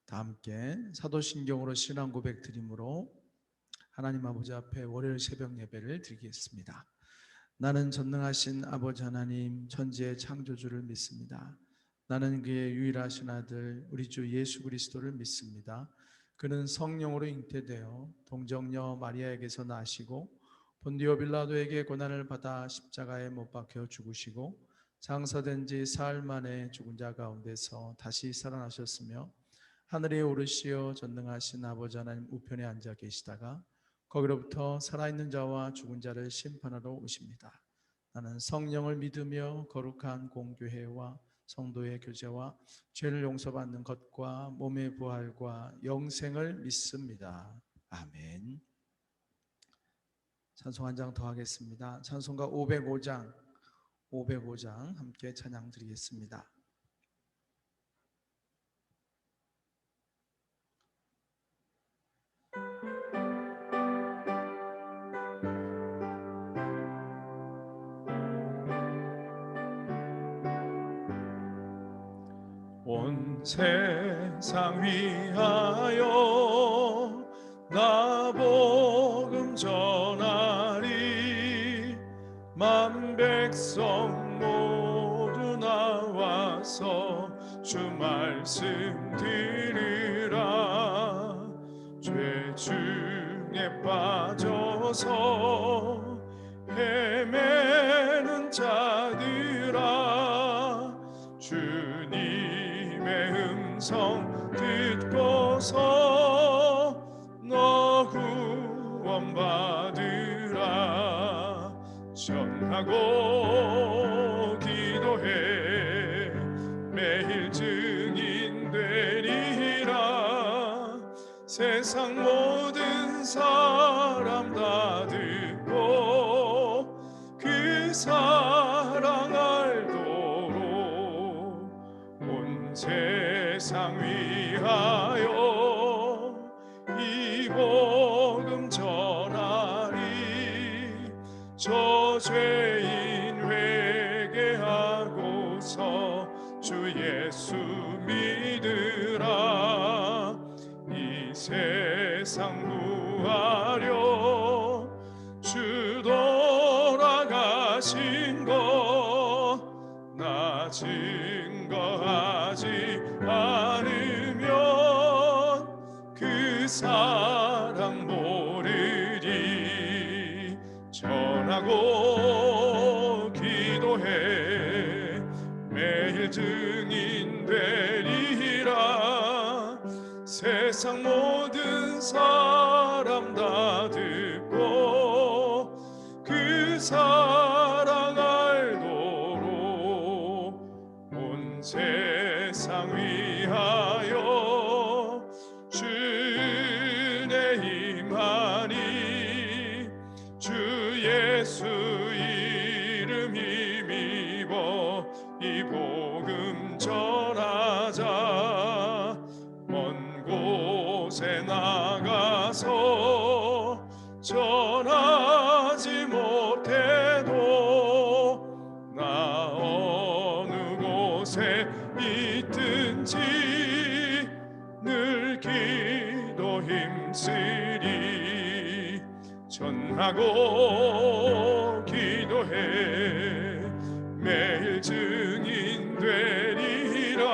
다 함께 사도신경으로 신앙 고백 드림으로 하나님 아버지 앞에 월요일 새벽 예배를 드리겠습니다. 나는 전능하신 아버지 하나님 천지의 창조주를 믿습니다. 나는 그의 유일하신 아들 우리 주 예수 그리스도를 믿습니다. 그는 성령으로 잉태되어 동정녀 마리아에게서 나시고 본디오 빌라도에게 고난을 받아 십자가에 못 박혀 죽으시고 장사된 지 사흘 만에 죽은 자 가운데서 다시 살아나셨으며 하늘에 오르시어 전능하신 아버지 하나님 우편에 앉아 계시다가 거기로부터 살아있는 자와 죽은 자를 심판하러 오십니다. 나는 성령을 믿으며 거룩한 공교회와 성도의 교제와 죄를 용서받는 것과 몸의 부활과 영생을 믿습니다. 아멘. 찬송 한 장 더 하겠습니다. 찬송가 505장 함께 찬양 드리겠습니다. 온 세상 위하여 나 복음 전하리. 만 백성 모두 나와서 주 말씀 들으라. 죄 중에 빠져서 헤매는 자들아, 주님의 음성 듣고서 너 구원받으라. 전하고 기도해 매일 증인 되리라. 세상 모든 사람 다 듣고 그 사랑 알도록 온 세상 위하여 이 복음 전하리. 저 죄인 회개하고서 주 예수 믿으라. 이 세상 구하려 주 돌아가신 것 나 증거하지 않으면 그 사랑 모르리. 전하고 기도해 매일 증인 되리라. 세상 모든 사람 다 듣고 그 사랑 알도록 온 세상 위하여 주내 임하니. 주 예수 이름 힘입어 이 복음 전하자. 먼 곳에 나가서 전하지 못해도 나 어느 곳에 있든지 늘 기도 힘쓰리. 전하고 기도해 매일 증인 되리라.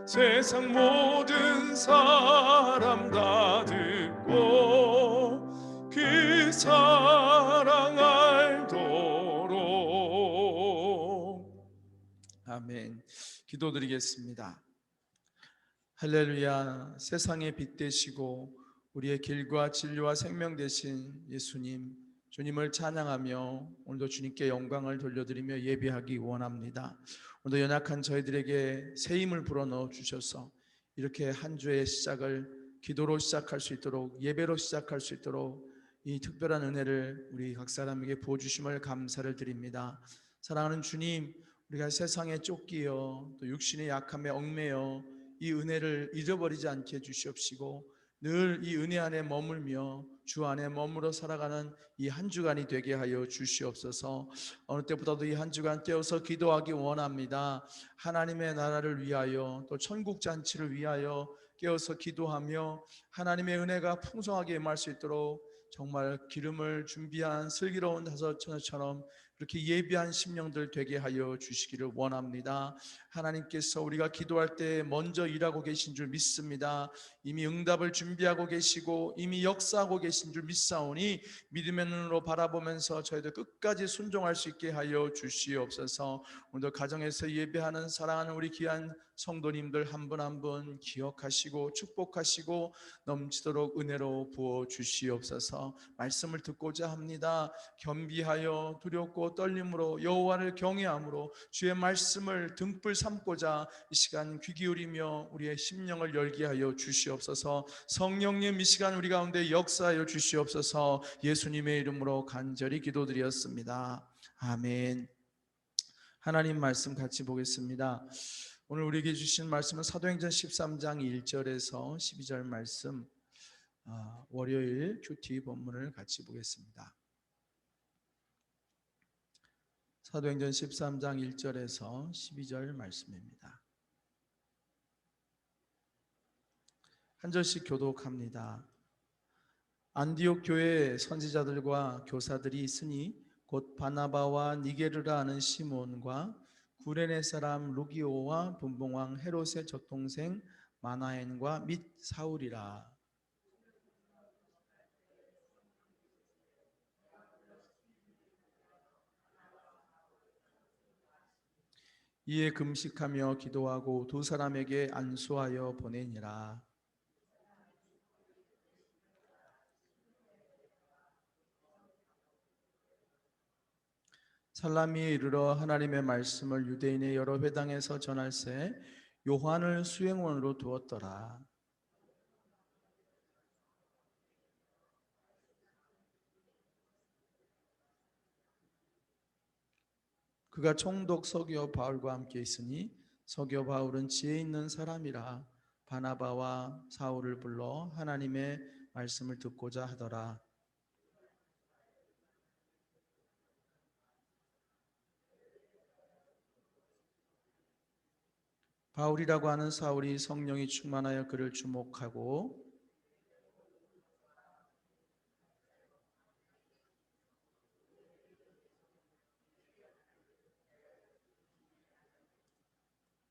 세상 모든 사람 다 듣고 그 사랑 알도록. 아멘. 기도드리겠습니다. 할렐루야. 세상의 빛 되시고 우리의 길과 진리와 생명 되신 예수님, 주님을 찬양하며 오늘도 주님께 영광을 돌려드리며 예배하기 원합니다. 오늘도 연약한 저희들에게 새 힘을 불어넣어 주셔서 이렇게 한 주의 시작을 기도로 시작할 수 있도록, 예배로 시작할 수 있도록 이 특별한 은혜를 우리 각 사람에게 부어주심을 감사를 드립니다. 사랑하는 주님, 우리가 세상에 쫓기어 또 육신의 약함에 얽매여 이 은혜를 잃어버리지 않게 해주시옵시고 늘 이 은혜 안에 머물며 주 안에 머물러 살아가는 이 한 주간이 되게 하여 주시옵소서. 어느 때보다도 이 한 주간 깨어서 기도하기 원합니다. 하나님의 나라를 위하여 또 천국 잔치를 위하여 깨어서 기도하며 하나님의 은혜가 풍성하게 임할 수 있도록 정말 기름을 준비한 슬기로운 다섯 처녀처럼 그렇게 예비한 심령들 되게 하여 주시기를 원합니다. 하나님께서 우리가 기도할 때 먼저 일하고 계신 줄 믿습니다. 이미 응답을 준비하고 계시고 이미 역사하고 계신 줄 믿사오니 믿음의 눈으로 바라보면서 저희도 끝까지 순종할 수 있게 하여 주시옵소서. 오늘도 가정에서 예배하는 사랑하는 우리 귀한 성도님들 한 분 한 분 기억하시고 축복하시고 넘치도록 은혜로 부어 주시옵소서. 말씀을 듣고자 합니다. 겸비하여 두렵고 떨림으로 여호와를 경외함으로 주의 말씀을 등불 삼고자 이 시간 귀 기울이며 우리의 심령을 열게 하여 주시옵소서. 성령님 이 시간 우리 가운데 역사하여 주시옵소서. 예수님의 이름으로 간절히 기도드렸습니다. 아멘. 하나님 말씀 같이 보겠습니다. 오늘 우리에게 주신 말씀은 사도행전 13장 1절에서 12절 말씀, 월요일 큐티 본문을 같이 보겠습니다. 사도행전 13장 1절에서 12절 말씀입니다. 한 절씩 교독합니다. 안디옥 교회에 선지자들과 교사들이 있으니 곧 바나바와 니게르라 하는 시몬과 구레네 사람 루기오와 분봉왕 헤롯의 젖동생 마나엔과 및 사울이라. 이에 금식하며 기도하고 두 사람에게 안수하여 보내니라. 살라미에 이르러 하나님의 말씀을 유대인의 여러 회당에서 전할새 요한을 수행원으로 두었더라. 그가 총독 서기오 바울과 함께 있으니 서기오 바울은 지혜 있는 사람이라 바나바와 사울을 불러 하나님의 말씀을 듣고자 하더라. 바울이라고 하는 사울이 성령이 충만하여 그를 주목하고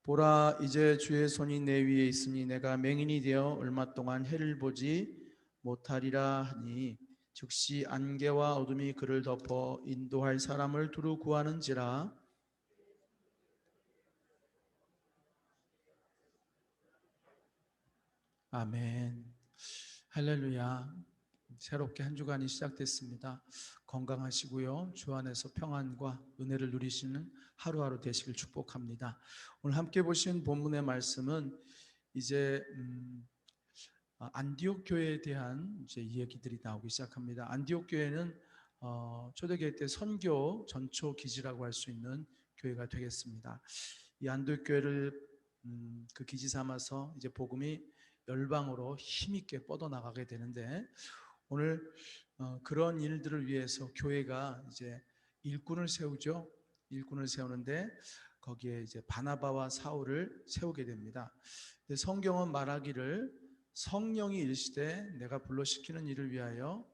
보라, 이제 주의 손이 내 위에 있으니 내가 맹인이 되어 얼마 동안 해를 보지 못하리라 하니 즉시 안개와 어둠이 그를 덮어 인도할 사람을 두루 구하는지라. 아멘. 할렐루야. 새롭게 한 주간이 시작됐습니다. 건강하시고요. 주 안에서 평안과 은혜를 누리시는 하루하루 되시길 축복합니다. 오늘 함께 보신 본문의 말씀은 이제 안디옥 교회에 대한 이제 이야기들이 나오기 시작합니다. 안디옥 교회는 초대교회 때 선교 전초 기지라고 할 수 있는 교회가 되겠습니다. 이 안디옥 교회를 그 기지 삼아서 이제 복음이 열방으로 힘있게 뻗어나가게 되는데 오늘 그런 일들을 위해서 교회가 이제 일꾼을 세우죠. 일꾼을 세우는데 거기에 이제 바나바와 사울을 세우게 됩니다. 성경은 말하기를 성령이 이르시되 내가 불러시키는 일을 위하여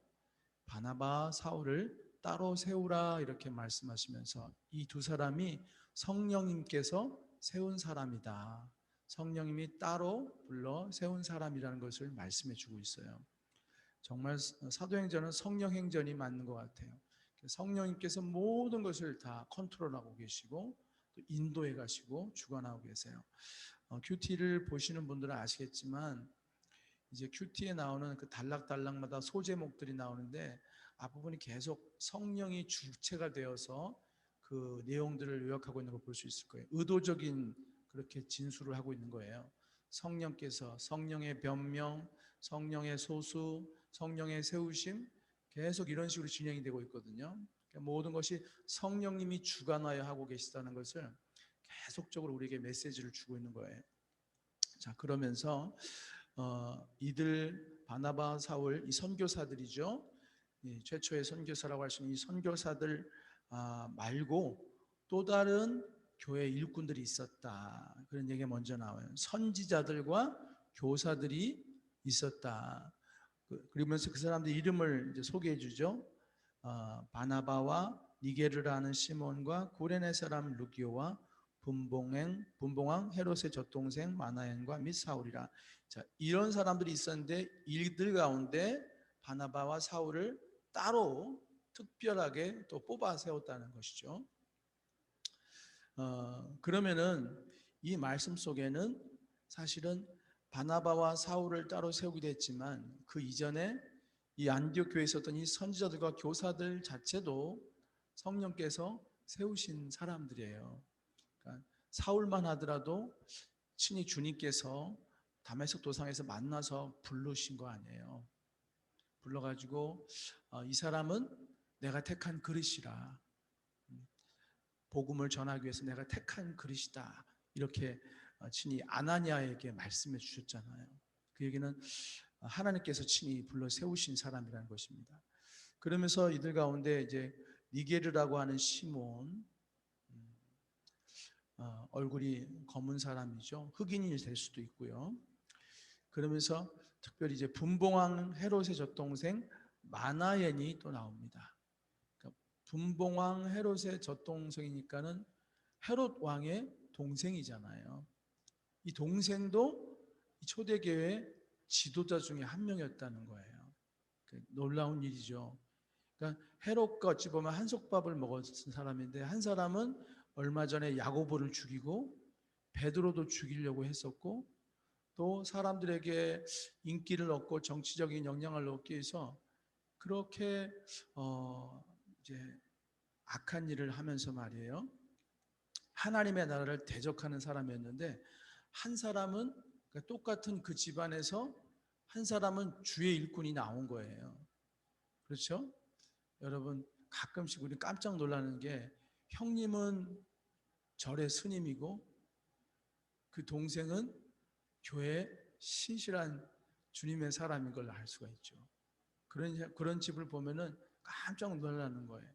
바나바 사울을 따로 세우라 이렇게 말씀하시면서 이 두 사람이 성령님께서 세운 사람이다. 성령님이 따로 불러 세운 사람이라는 것을 말씀해 주고 있어요. 정말 사도행전은 성령행전이 맞는 것 같아요. 성령님께서 모든 것을 다 컨트롤하고 계시고 또 인도해 가시고 주관하고 계세요. 큐티를 보시는 분들은 아시겠지만 이제 큐티에 나오는 그 단락단락마다 소제목들이 나오는데 앞부분이 계속 성령이 주체가 되어서 그 내용들을 요약하고 있는 걸 볼 수 있을 거예요. 의도적인 그렇게 진술을 하고 있는 거예요. 성령께서 성령의 변명, 성령의 소수, 성령의 세우심 계속 이런 식으로 진행이 되고 있거든요. 그러니까 모든 것이 성령님이 주관하여 하고 계시다는 것을 계속적으로 우리에게 메시지를 주고 있는 거예요. 자, 그러면서 이들 바나바, 사울 이 선교사들이죠. 최초의 선교사라고 할 수 있는 이 선교사들 말고 또 다른 교회 일꾼들이 있었다. 그런 얘기가 먼저 나와요. 선지자들과 교사들이 있었다. 그러면서 그 사람들 이름을 이제 소개해 주죠. 바나바와 니게르라는 시몬과 구레네 사람 루기오와 분봉왕 헤롯의 젖동생 마나엔과 및 사울이라. 자, 이런 사람들이 있었는데 이들 가운데 바나바와 사울을 따로 특별하게 또 뽑아 세웠다는 것이죠. 그러면은 이 말씀 속에는 사실은 바나바와 사울을 따로 세우기도 했지만 그 이전에 이 안디옥 교회에 있었던 이 선지자들과 교사들 자체도 성령께서 세우신 사람들이에요. 그러니까 사울만 하더라도 친히 주님께서 다메섹 도상에서 만나서 부르신 거 아니에요. 불러가지고 이 사람은 내가 택한 그릇이라, 복음을 전하기 위해서 내가 택한 그릇이다, 이렇게 친히 아나니아에게 말씀해 주셨잖아요. 그 얘기는 하나님께서 친히 불러 세우신 사람이라는 것입니다. 그러면서 이들 가운데 이제 니게르라고 하는 시몬, 얼굴이 검은 사람이죠. 흑인이 될 수도 있고요. 그러면서 특별히 이제 분봉왕 헤롯의 젖동생 마나엔이 또 나옵니다. 그러니까 분봉왕 헤롯의 젖동생이니까는 헤롯 왕의 동생이잖아요. 이 동생도 이 초대교회 지도자 중에 한 명이었다는 거예요. 놀라운 일이죠. 그러니까 헤롯과 어찌 보면 한솥밥을 먹었던 사람인데, 한 사람은 얼마 전에 야고보를 죽이고 베드로도 죽이려고 했었고, 또 사람들에게 인기를 얻고 정치적인 영향을 얻기 위해서 그렇게 이제 악한 일을 하면서 말이에요, 하나님의 나라를 대적하는 사람이었는데, 한 사람은 그러니까 똑같은 그 집안에서 한 사람은 주의 일꾼이 나온 거예요. 그렇죠? 여러분, 가끔씩 우리 깜짝 놀라는 게, 형님은 절의 스님이고 그 동생은 교회 신실한 주님의 사람인 걸 알 수가 있죠. 그런 집을 보면은 깜짝 놀라는 거예요.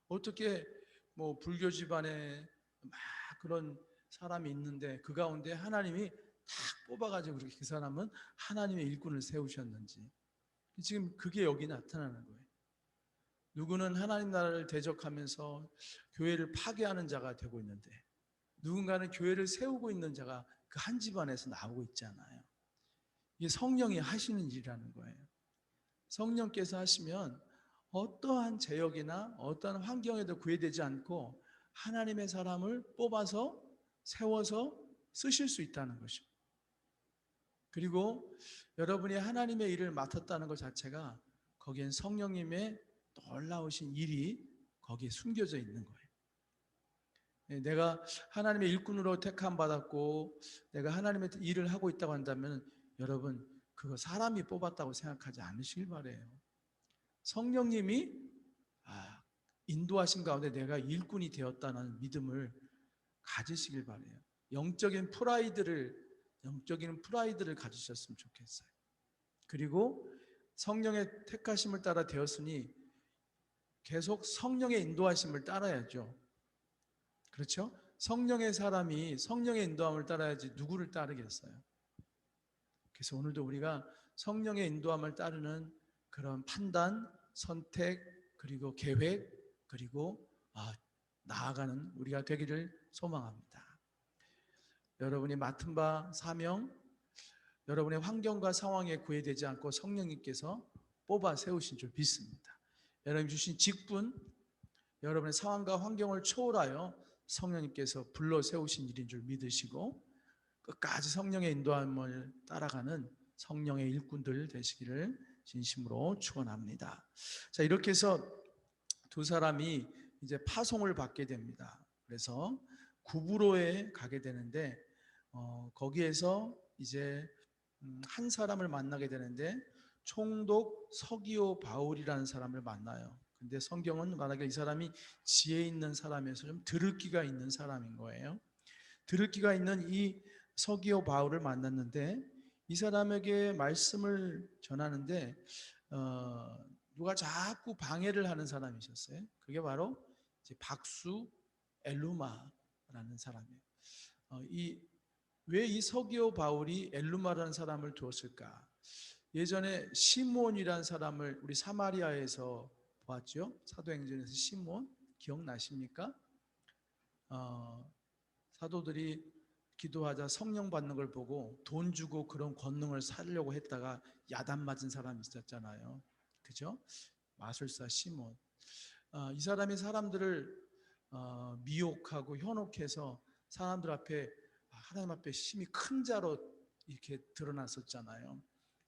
어떻게 뭐 불교 집안에 막 그런 사람이 있는데 그 가운데 하나님이 딱 뽑아가지고 그렇게 그 사람은 하나님의 일꾼을 세우셨는지, 지금 그게 여기 나타나는 거예요. 누구는 하나님 나라를 대적하면서 교회를 파괴하는 자가 되고 있는데, 누군가는 교회를 세우고 있는 자가 그 한 집안에서 나오고 있잖아요. 이게 성령이 하시는 일이라는 거예요. 성령께서 하시면 어떠한 제역이나 어떠한 환경에도 구애되지 않고 하나님의 사람을 뽑아서 세워서 쓰실 수 있다는 것입니다. 그리고 여러분이 하나님의 일을 맡았다는 것 자체가 거기엔 성령님의 놀라우신 일이 거기에 숨겨져 있는 거예요. 내가 하나님의 일꾼으로 택함 받았고 내가 하나님의 일을 하고 있다고 한다면 여러분, 그거 사람이 뽑았다고 생각하지 않으시길 바라요. 성령님이 인도하신 가운데 내가 일꾼이 되었다는 믿음을 가지시길 바라요. 영적인 프라이드를 가지셨으면 좋겠어요. 그리고 성령의 택하심을 따라 되었으니 계속 성령의 인도하심을 따라야죠. 그렇죠? 성령의 사람이 성령의 인도함을 따라야지 누구를 따르겠어요? 그래서 오늘도 우리가 성령의 인도함을 따르는 그런 판단, 선택, 그리고 계획, 그리고 나아가는 우리가 되기를 소망합니다. 여러분이 맡은 바 사명, 여러분의 환경과 상황에 구애되지 않고 성령님께서 뽑아 세우신 줄 믿습니다. 여러분 주신 직분, 여러분의 상황과 환경을 초월하여 성령님께서 불러 세우신 일인 줄 믿으시고 끝까지 성령의 인도함을 따라가는 성령의 일꾼들 되시기를 진심으로 축원합니다. 자, 이렇게 해서 두 사람이 이제 파송을 받게 됩니다. 그래서 구브로에 가게 되는데 거기에서 이제 한 사람을 만나게 되는데 총독 서기오 바울이라는 사람을 만나요. 근데 성경은 말하기를 이 사람이 지혜 있는 사람에서 좀 들을기가 있는 사람인 거예요. 들을기가 있는 이 서기오 바울을 만났는데 이 사람에게 말씀을 전하는데 누가 자꾸 방해를 하는 사람이 있었어요. 그게 바로 이제 박수 엘루마라는 사람이에요. 왜 이 서기오 바울이 엘루마라는 사람을 두었을까? 예전에 시몬이라는 사람을 우리 사마리아에서 보았죠. 사도행전에서 시몬 기억나십니까? 사도들이 기도하자 성령 받는 걸 보고 돈 주고 그런 권능을 살려고 했다가 야단 맞은 사람이 있었잖아요. 그죠? 마술사 시몬. 이 사람이 사람들을 미혹하고 현혹해서 사람들 앞에 하나님 앞에 힘이 큰 자로 이렇게 드러났었잖아요.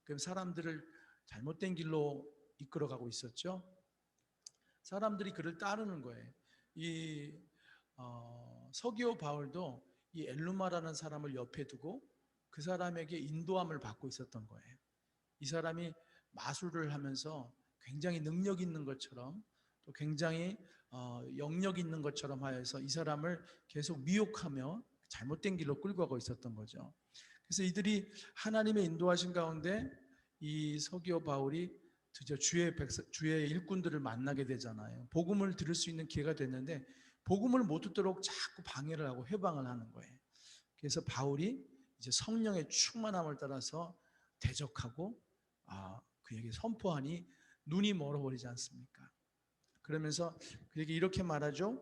그럼 사람들을 잘못된 길로 이끌어가고 있었죠. 사람들이 그를 따르는 거예요. 이 서기오 바울도 이 엘루마라는 사람을 옆에 두고 그 사람에게 인도함을 받고 있었던 거예요. 이 사람이 마술을 하면서 굉장히 능력 있는 것처럼 또 굉장히 영역 있는 것처럼 하여서 이 사람을 계속 미혹하며 잘못된 길로 끌고 가고 있었던 거죠. 그래서 이들이 하나님의 인도하신 가운데 이 서기오 바울이 드디어 주의 일꾼들을 만나게 되잖아요. 복음을 들을 수 있는 기회가 됐는데 복음을 못 듣도록 자꾸 방해를 하고 회방을 하는 거예요. 그래서 바울이 이제 성령의 충만함을 따라서 대적하고 그에게 선포하니 눈이 멀어버리지 않습니까? 그러면서 그에게 이렇게 말하죠.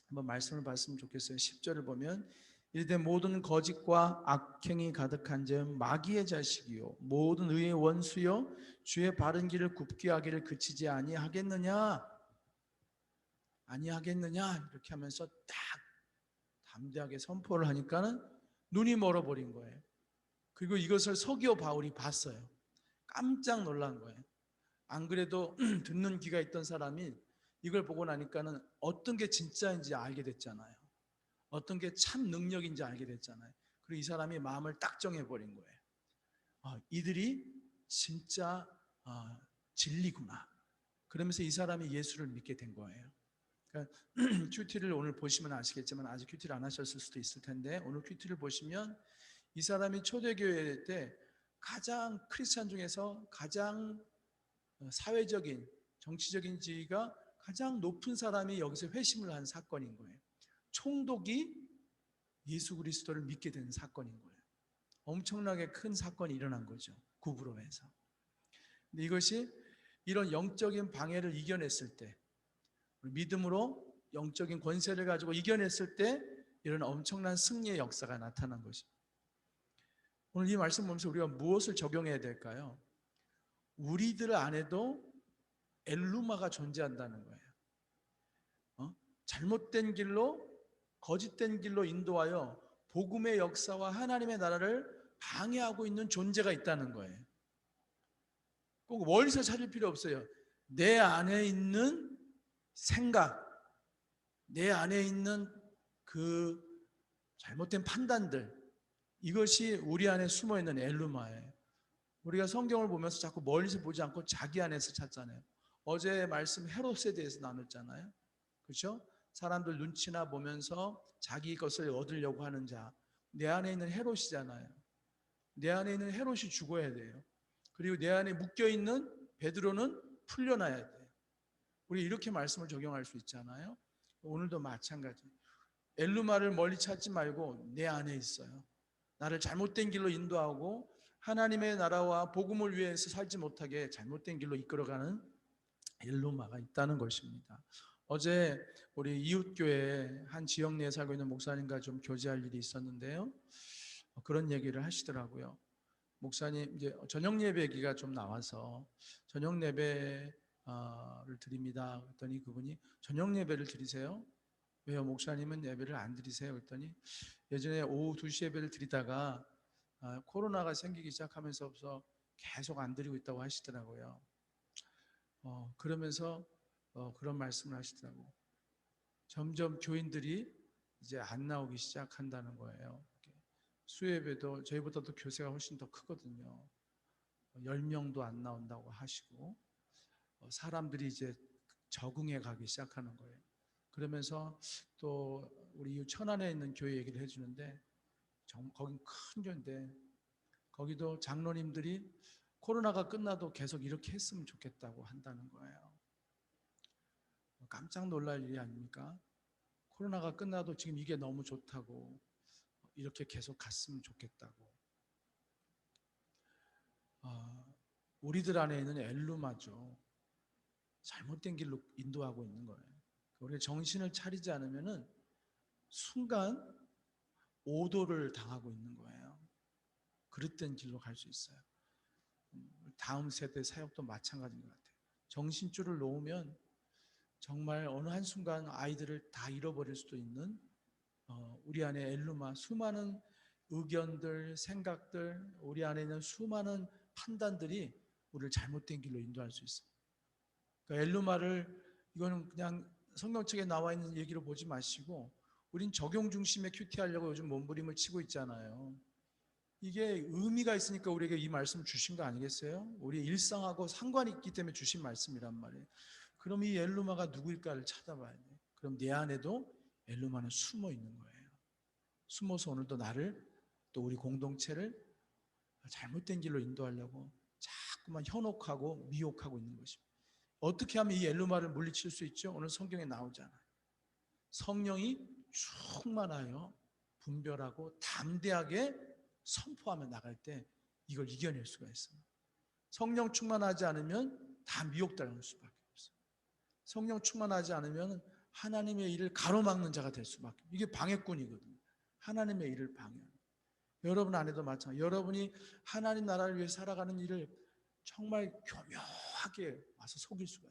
한번 말씀을 봤으면 좋겠어요. 10절을 보면 이르되 모든 거짓과 악행이 가득한 자 마귀의 자식이요 모든 의의 원수요 주의 바른 길을 굽게 하기를 그치지 아니하겠느냐 이렇게 하면서 딱 담대하게 선포를 하니까는 눈이 멀어버린 거예요. 그리고 이것을 서기오 바울이 봤어요. 깜짝 놀란 거예요. 안 그래도 듣는 귀가 있던 사람이 이걸 보고 나니까는 어떤 게 진짜인지 알게 됐잖아요. 어떤 게 참 능력인지 알게 됐잖아요. 그리고 이 사람이 마음을 딱 정해버린 거예요. 이들이 진짜 진리구나. 그러면서 이 사람이 예수를 믿게 된 거예요. 그러니까 큐티를 오늘 보시면 아시겠지만 아직 큐티를 안 하셨을 수도 있을 텐데 오늘 큐티를 보시면 이 사람이 초대교회 때 가장 크리스찬 중에서 가장 사회적인 정치적인 지위가 가장 높은 사람이 여기서 회심을 한 사건인 거예요. 총독이 예수 그리스도를 믿게 된 사건인 거예요. 엄청나게 큰 사건이 일어난 거죠. 구브로에서. 근데 이것이 이런 영적인 방해를 이겨냈을 때 믿음으로 영적인 권세를 가지고 이겨냈을 때 이런 엄청난 승리의 역사가 나타난 것입니다. 오늘 이 말씀 보면서 우리가 무엇을 적용해야 될까요? 우리들 안에도 엘루마가 존재한다는 거예요. 잘못된 길로 거짓된 길로 인도하여 복음의 역사와 하나님의 나라를 방해하고 있는 존재가 있다는 거예요. 꼭 멀리서 찾을 필요 없어요. 내 안에 있는 생각, 내 안에 있는 그 잘못된 판단들, 이것이 우리 안에 숨어있는 엘루마예요. 우리가 성경을 보면서 자꾸 멀리서 보지 않고 자기 안에서 찾잖아요. 어제 말씀 헤롯에 대해서 나눴잖아요. 그렇죠? 사람들 눈치나 보면서 자기 것을 얻으려고 하는 자, 내 안에 있는 헤롯이잖아요. 내 안에 있는 헤롯이 죽어야 돼요. 그리고 내 안에 묶여있는 베드로는 풀려나야 돼요. 우리 이렇게 말씀을 적용할 수 있잖아요. 오늘도 마찬가지. 엘루마를 멀리 찾지 말고 내 안에 있어요. 나를 잘못된 길로 인도하고 하나님의 나라와 복음을 위해서 살지 못하게 잘못된 길로 이끌어가는 엘루마가 있다는 것입니다. 어제 우리 이웃교회 한 지역 내에 살고 있는 목사님과 좀 교제할 일이 있었는데요. 그런 얘기를 하시더라고요. 목사님 이제 저녁 예배기가 좀 나와서 저녁 예배를 드립니다. 그랬더니 그분이 저녁 예배를 드리세요? 왜요? 목사님은 예배를 안 드리세요? 그랬더니 예전에 오후 2시 예배를 드리다가 코로나가 생기기 시작하면서부터 계속 안 드리고 있다고 하시더라고요. 그러면서 그런 말씀을 하시더라고요. 점점 교인들이 이제 안 나오기 시작한다는 거예요. 수예배도 저희보다도 교세가 훨씬 더 크거든요. 10명도 안 나온다고 하시고 사람들이 이제 적응해 가기 시작하는 거예요. 그러면서 또 우리 천안에 있는 교회 얘기를 해주는데 거긴 큰 교회인데 거기도 장로님들이 코로나가 끝나도 계속 이렇게 했으면 좋겠다고 한다는 거예요. 깜짝 놀랄 일이 아닙니까? 코로나가 끝나도 지금 이게 너무 좋다고, 이렇게 계속 갔으면 좋겠다고. 우리들 안에 있는 엘루마죠. 잘못된 길로 인도하고 있는 거예요. 우리가 정신을 차리지 않으면은 순간 오도를 당하고 있는 거예요. 그릇된 길로 갈 수 있어요. 다음 세대 사역도 마찬가지인 것 같아요. 정신줄을 놓으면 정말 어느 한순간 아이들을 다 잃어버릴 수도 있는 우리 안에 엘루마, 수많은 의견들, 생각들, 우리 안에 있는 수많은 판단들이 우리를 잘못된 길로 인도할 수 있어요. 그러니까 엘루마를 이거는 그냥 성경책에 나와 있는 얘기로 보지 마시고 우린 적용 중심의 큐티 하려고 요즘 몸부림을 치고 있잖아요. 이게 의미가 있으니까 우리에게 이 말씀을 주신 거 아니겠어요? 우리 일상하고 상관이 있기 때문에 주신 말씀이란 말이에요. 그럼 이 엘루마가 누구일까를 찾아봐야 돼요. 그럼 내 안에도 엘루마는 숨어 있는 거예요. 숨어서 오늘도 나를 또 우리 공동체를 잘못된 길로 인도하려고 자꾸만 현혹하고 미혹하고 있는 것입니다. 어떻게 하면 이 엘루마를 물리칠 수 있죠? 오늘 성경에 나오잖아요. 성령이 충만하여 분별하고 담대하게 선포하며 나갈 때 이걸 이겨낼 수가 있어요. 성령 충만하지 않으면 다 미혹당할 수밖에 없어요. 성령 충만하지 않으면 하나님의 일을 가로막는 자가 될 수밖에 없어요. 이게 방해꾼이거든요. 하나님의 일을 방해하는. 여러분 안에도 마찬가지. 여러분이 하나님 나라를 위해 살아가는 일을 정말 교묘하게 와서 속일 수가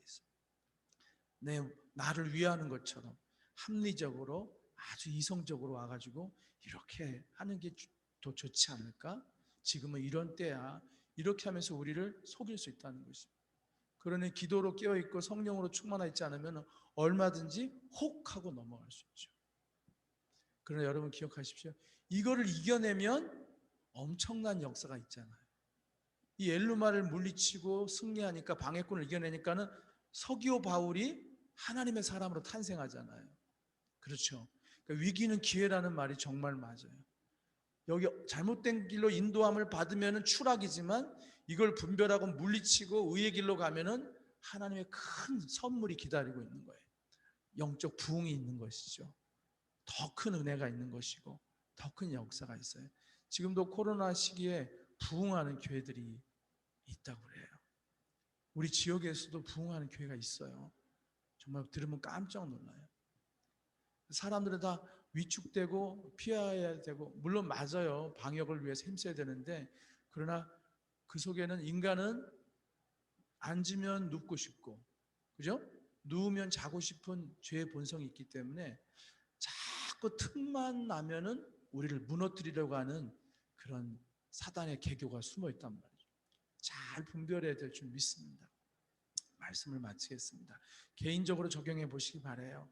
있어요. 나를 위하는 것처럼 합리적으로 아주 이성적으로 와가지고 이렇게 하는 게 더 좋지 않을까? 지금은 이런 때야. 이렇게 하면서 우리를 속일 수 있다는 것입니다. 그러니 기도로 깨어있고 성령으로 충만하지 있지 않으면 얼마든지 혹하고 넘어갈 수 있죠. 그러나 여러분 기억하십시오. 이거를 이겨내면 엄청난 역사가 있잖아요. 이 엘루마를 물리치고 승리하니까, 방해꾼을 이겨내니까는 서기오 바울이 하나님의 사람으로 탄생하잖아요. 그렇죠. 그러니까 위기는 기회라는 말이 정말 맞아요. 여기 잘못된 길로 인도함을 받으면 추락이지만 이걸 분별하고 물리치고 의의 길로 가면은 하나님의 큰 선물이 기다리고 있는 거예요. 영적 부흥이 있는 것이죠. 더 큰 은혜가 있는 것이고 더 큰 역사가 있어요. 지금도 코로나 시기에 부흥하는 교회들이 있다고 그래요. 우리 지역에서도 부흥하는 교회가 있어요. 정말 들으면 깜짝 놀라요. 사람들은 다 위축되고 피해야 되고, 물론 맞아요. 방역을 위해서 힘써야 되는데, 그러나 그 속에는 인간은 앉으면 눕고 싶고, 그죠? 누우면 자고 싶은 죄의 본성이 있기 때문에 자꾸 틈만 나면은 우리를 무너뜨리려고 하는 그런 사단의 계교가 숨어 있단 말이죠. 잘 분별해야 될 줄 믿습니다. 말씀을 마치겠습니다. 개인적으로 적용해 보시기 바라요.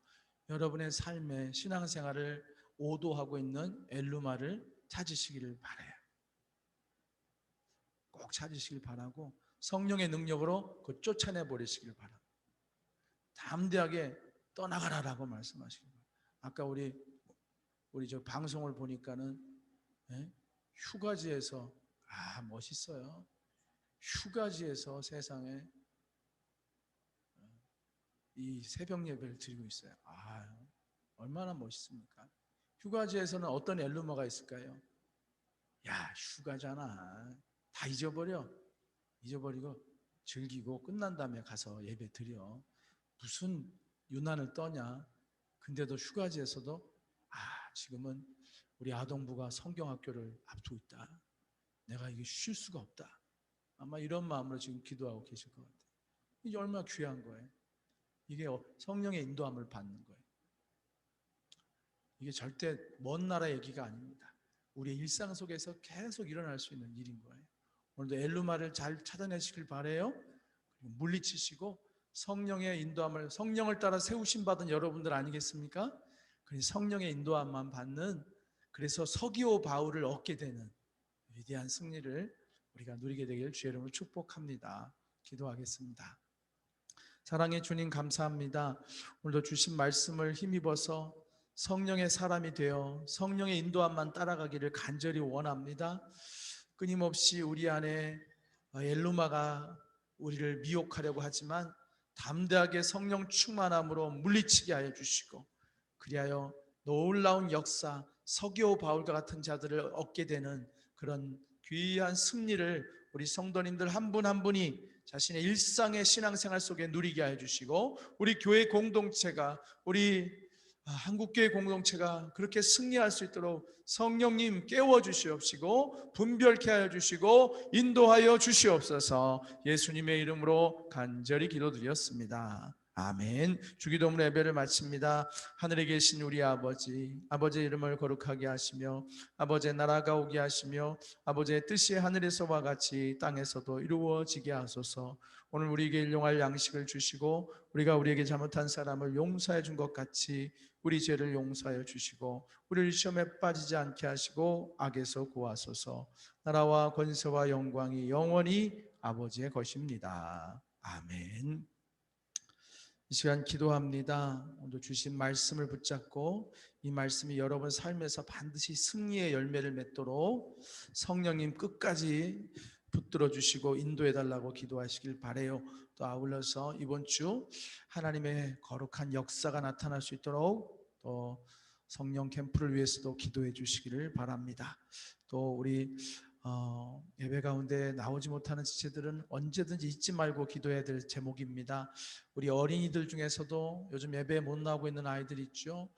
여러분의 삶에 신앙생활을 오도하고 있는 엘루마를 찾으시기를 바라요. 꼭 찾으시길 바라고 성령의 능력으로 그 쫓아내 버리시길 바랍니다. 담대하게 떠나가라라고 말씀하시길 바랍니다. 아까 우리 저 방송을 보니까는 휴가지에서 멋있어요. 휴가지에서 세상에 이 새벽 예배를 드리고 있어요. 얼마나 멋있습니까? 휴가지에서는 어떤 엘루마가 있을까요? 야, 휴가잖아. 다 잊어버리고 즐기고 끝난 다음에 가서 예배 드려. 무슨 유난을 떠냐? 근데도 휴가지에서도 지금은 우리 아동부가 성경학교를 앞두고 있다. 내가 이게 쉴 수가 없다. 아마 이런 마음으로 지금 기도하고 계실 것 같아요. 이게 얼마나 귀한 거예요. 이게 성령의 인도함을 받는 거예요. 이게 절대 먼 나라 얘기가 아닙니다. 우리의 일상 속에서 계속 일어날 수 있는 일인 거예요. 오늘도 엘루마를 잘 찾아내시길 바라요. 그리고 물리치시고 성령의 인도함을, 성령을 따라 세우심 받은 여러분들 아니겠습니까? 성령의 인도함만 받는, 그래서 서기오 바울을 얻게 되는 위대한 승리를 우리가 누리게 되길 주의 이름으로 축복합니다. 기도하겠습니다. 사랑의 주님, 감사합니다. 오늘도 주신 말씀을 힘입어서 성령의 사람이 되어 성령의 인도함만 따라가기를 간절히 원합니다. 끊임없이 우리 안에 엘루마가 우리를 미혹하려고 하지만 담대하게 성령 충만함으로 물리치게 하여 주시고, 그리하여 놀라운 역사, 서기오 바울과 같은 자들을 얻게 되는 그런 귀한 승리를 우리 성도님들 한 분 한 분이 자신의 일상의 신앙생활 속에 누리게 하여 주시고, 우리 교회 공동체가, 우리 한국교회 공동체가 그렇게 승리할 수 있도록 성령님 깨워 주시옵시고 분별케 하여 주시고 인도하여 주시옵소서. 예수님의 이름으로 간절히 기도드렸습니다. 아멘. 주기도문 예배를 마칩니다. 하늘에 계신 우리 아버지, 아버지의 이름을 거룩하게 하시며 아버지의 나라가 오게 하시며 아버지의 뜻이 하늘에서와 같이 땅에서도 이루어지게 하소서. 오늘 우리에게 일용할 양식을 주시고 우리가 우리에게 잘못한 사람을 용서해 준 것 같이 우리 죄를 용서하여 주시고 우리를 시험에 빠지지 않게 하시고 악에서 구하소서. 나라와 권세와 영광이 영원히 아버지의 것입니다. 아멘. 이 시간 기도합니다. 오늘 주신 말씀을 붙잡고 이 말씀이 여러분 삶에서 반드시 승리의 열매를 맺도록 성령님 끝까지 붙들어 주시고 인도해 달라고 기도하시길 바라요. 또 아울러서 이번 주 하나님의 거룩한 역사가 나타날 수 있도록 또 성령 캠프를 위해서도 기도해 주시기를 바랍니다. 또 우리 예배 가운데 나오지 못하는 지체들은 언제든지 잊지 말고 기도해야 될 제목입니다. 우리 어린이들 중에서도 요즘 예배에 못 나오고 있는 아이들 있죠.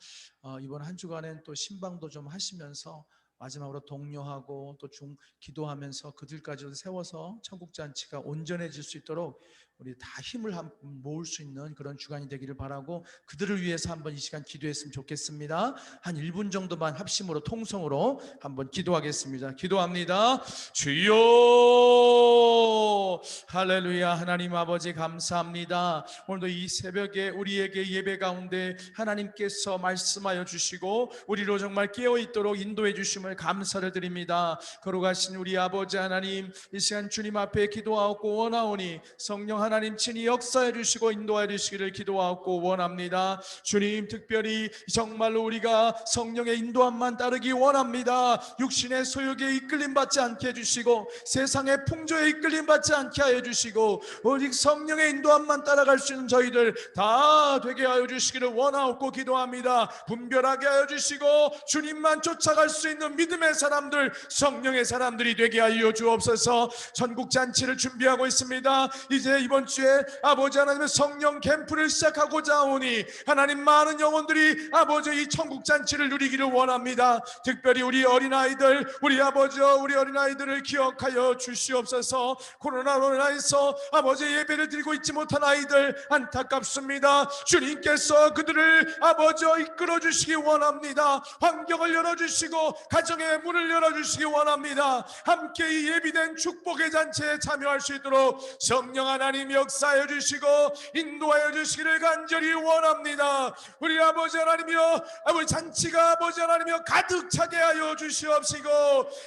이번 한 주간엔 또 신방도 좀 하시면서 마지막으로 독려하고 또 기도하면서 그들까지도 세워서 천국잔치가 온전해질 수 있도록 우리 다 힘을 모을 수 있는 그런 주간이 되기를 바라고 그들을 위해서 한번 이 시간 기도했으면 좋겠습니다. 한 1분 정도만 합심으로 통성으로 한번 기도하겠습니다. 기도합니다. 주여 할렐루야. 하나님 아버지 감사합니다. 오늘도 이 새벽에 우리에게 예배 가운데 하나님께서 말씀하여 주시고 우리로 정말 깨어있도록 인도해 주심을 감사를 드립니다. 거룩하신 우리 아버지 하나님, 이 시간 주님 앞에 기도하고 원하오니 성령 하나님 친히 역사해 주시고 인도해 주시기를 기도하고 원합니다. 주님, 특별히 정말로 우리가 성령의 인도함만 따르기 원합니다. 육신의 소욕에 이끌림 받지 않게 해주시고 세상의 풍조에 이끌림 받지 않게 하여 주시고 오직 성령의 인도함만 따라갈 수 있는 저희들 다 되게 하여 주시기를 원하옵고 기도합니다. 분별하게 하여 주시고 주님만 쫓아갈 수 있는 믿음의 사람들, 성령의 사람들이 되게 하여 주옵소서. 전국잔치를 준비하고 있습니다. 이제 이번 주에 아버지 하나님의 성령 캠프를 시작하고자 하오니 하나님 많은 영혼들이 아버지 이 천국잔치를 누리기를 원합니다. 특별히 우리 어린아이들, 우리 아버지와 우리 어린아이들을 기억하여 주시옵소서. 코로나로 인해서 아버지 예배를 드리고 있지 못한 아이들 안타깝습니다. 주님께서 그들을 아버지와 이끌어 주시기 원합니다. 환경을 열어주시고 가정의 문을 열어주시기 원합니다. 함께 이 예비된 축복의 잔치에 참여할 수 있도록 성령 하나님 역사해 주시고 인도하여 주시기를 간절히 원합니다. 우리 아버지 하나님이여, 아버지 잔치가 아버지 하나님이여 가득 차게 하여 주시옵시고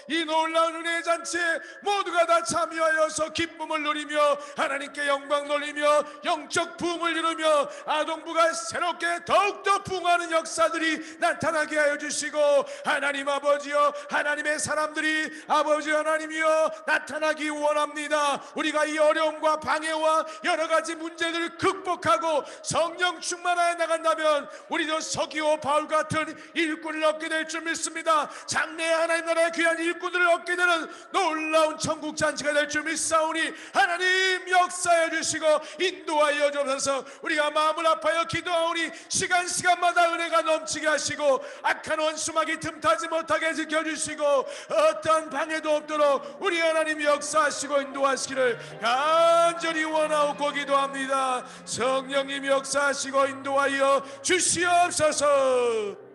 이 놀라운 은혜의 잔치에 모두가 다 참여하여서 기쁨을 누리며 하나님께 영광 돌리며 영적 부흥을 이루며 아동부가 새롭게 더욱더 부흥하는 역사들이 나타나게 하여 주시고 하나님 아버지여, 하나님의 사람들이 아버지 하나님이여 나타나기 원합니다. 우리가 이 어려움과 방해와 여러 가지 문제들을 극복하고 성령 충만하여 나간다면 우리도 서기오 바울 같은 일꾼을 얻게 될 줄 믿습니다. 장래에 하나님 나라의 귀한 일꾼들을 얻게 되는 놀라운 천국 잔치가 될 줄 믿사오니 하나님 역사해 주시고 인도하여 주옵소서. 우리가 마음을 아파여 기도하오니 시간마다 은혜가 넘치게 하시고 악한 원수막이 틈타지 못하게 지켜주시고 어떠한 방해도 없도록 우리 하나님 역사하시고 인도하시기를 간절히 원하옵고 기도합니다. 성령님 역사하시고 인도하여 주시옵소서.